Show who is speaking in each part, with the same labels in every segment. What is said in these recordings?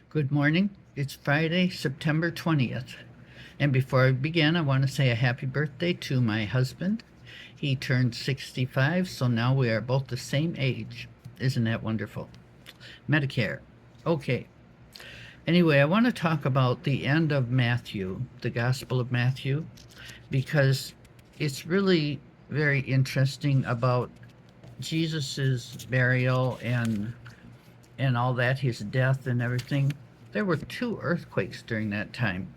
Speaker 1: Good morning. It's Friday, September 20th. And before I begin, I want to say a happy birthday to my husband. He turned 65, so now we are both the same age. Isn't that wonderful? Medicare. Okay. Anyway, I want to talk about the end of Matthew, the Gospel of Matthew, because it's really very interesting about Jesus's burial and all that, his death and everything. There were two earthquakes during that time.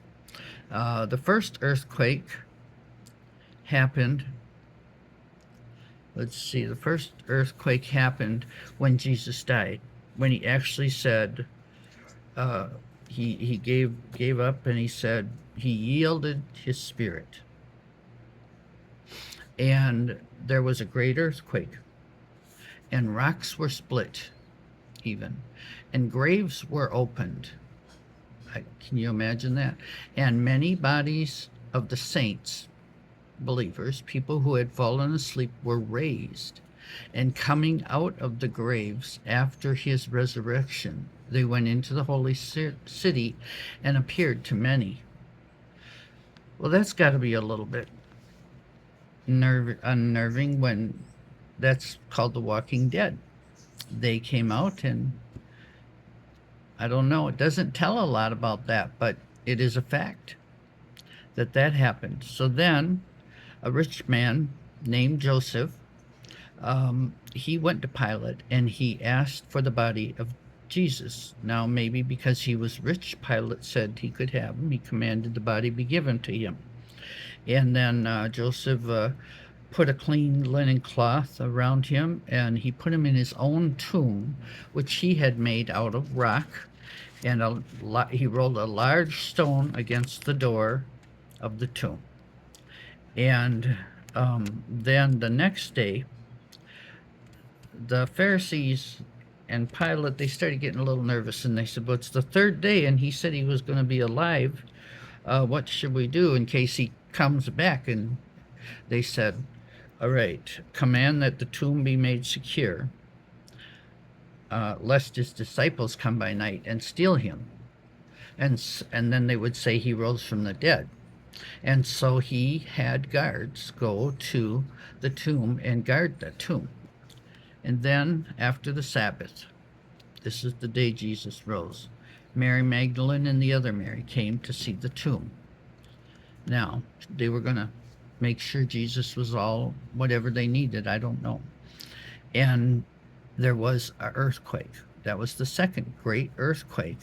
Speaker 1: The first earthquake happened, let's see, the first earthquake happened when Jesus died, when he actually said, uh, he gave up and he said he yielded his spirit. And there was a great earthquake, and rocks were split, even, and graves were opened. Can you imagine that? And many bodies of the saints, believers, people who had fallen asleep, were raised. And coming out of the graves after his resurrection, they went into the holy city and appeared to many. Well, that's got to be a little bit unnerving when that's called the Walking Dead. They came out, and I don't know, it doesn't tell a lot about that, but it is a fact that that happened. So then a rich man named Joseph, he went to Pilate and he asked for the body of Jesus. Now, maybe because he was rich, Pilate said he could have him. He commanded the body be given to him. And then Joseph put a clean linen cloth around him, and he put him in his own tomb, which he had made out of rock. And he rolled a large stone against the door of the tomb. And then the next day, the Pharisees and Pilate, they started getting a little nervous, and they said, well, it's the third day, and he said he was going to be alive. What should we do in case he comes back? And they said, all right, command that the tomb be made secure, lest his disciples come by night and steal him. And then they would say he rose from the dead. And so he had guards go to the tomb and guard the tomb. And then after the Sabbath, this is the day Jesus rose, Mary Magdalene and the other Mary came to see the tomb. Now, they were going to make sure Jesus was all whatever they needed. I don't know. And there was an earthquake. That was the second great earthquake.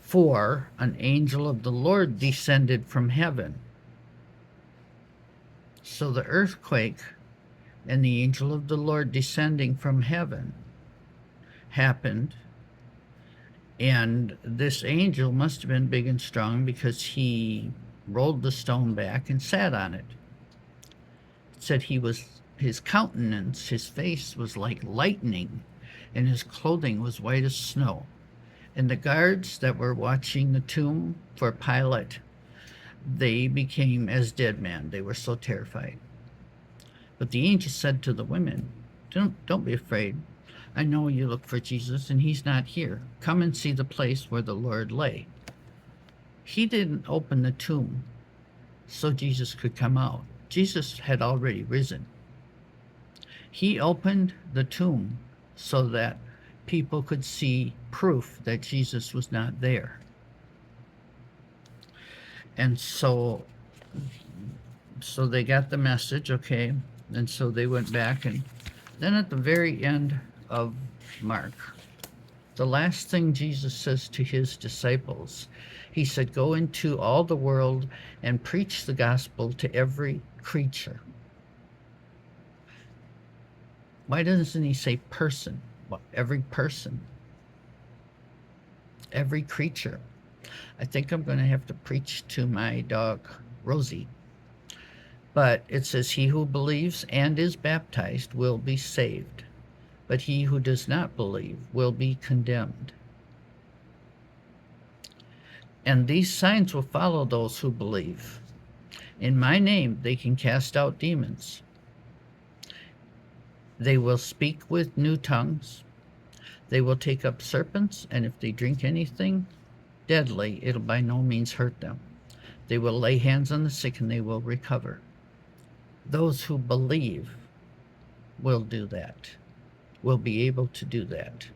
Speaker 1: For an angel of the Lord descended from heaven. So the earthquake and the angel of the Lord descending from heaven happened. And this angel must have been big and strong, because he rolled the stone back and sat on it. It said his countenance, his face was like lightning, and his clothing was white as snow. And the guards that were watching the tomb for Pilate, they became as dead men. They were so terrified. But the angel said to the women, don't be afraid. I know you look for Jesus, and he's not here. Come and see the place where the Lord lay. He didn't open the tomb so Jesus could come out. Jesus had already risen. He opened the tomb so that people could see proof that Jesus was not there. And so they got the message, okay, and so they went back. And then at the very end of Mark, the last thing Jesus says to his disciples, he said, go into all the world and preach the gospel to every creature. Why doesn't he say person? Well, every person, every creature. I think I'm going to have to preach to my dog, Rosie. But it says, he who believes and is baptized will be saved, but he who does not believe will be condemned. And these signs will follow those who believe. In my name they can cast out demons. They will speak with new tongues. They will take up serpents, and if they drink anything deadly, it'll by no means hurt them. They will lay hands on the sick and they will recover. Those who believe will do that, will be able to do that.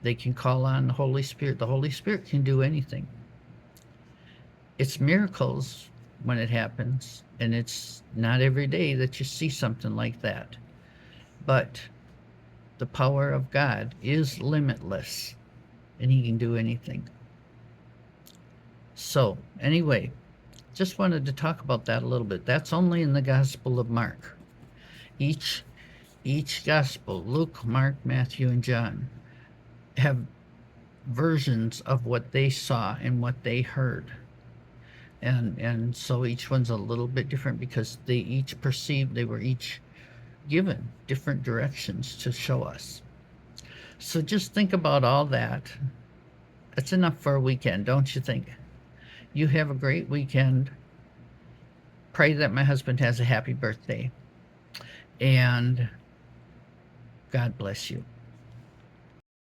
Speaker 1: They can call on the Holy Spirit. The Holy Spirit can do anything. It's miracles when it happens, and it's not every day that you see something like that. But the power of God is limitless, and He can do anything. So, anyway, just wanted to talk about that a little bit. That's only in the Gospel of Mark. Each Gospel, Luke, Mark, Matthew, and John, have versions of what they saw and what they heard. And so each one's a little bit different because they each perceived, they were each given different directions to show us. So just think about all that. That's enough for a weekend, don't you think? You have a great weekend. Pray that my husband has a happy birthday. And God bless you.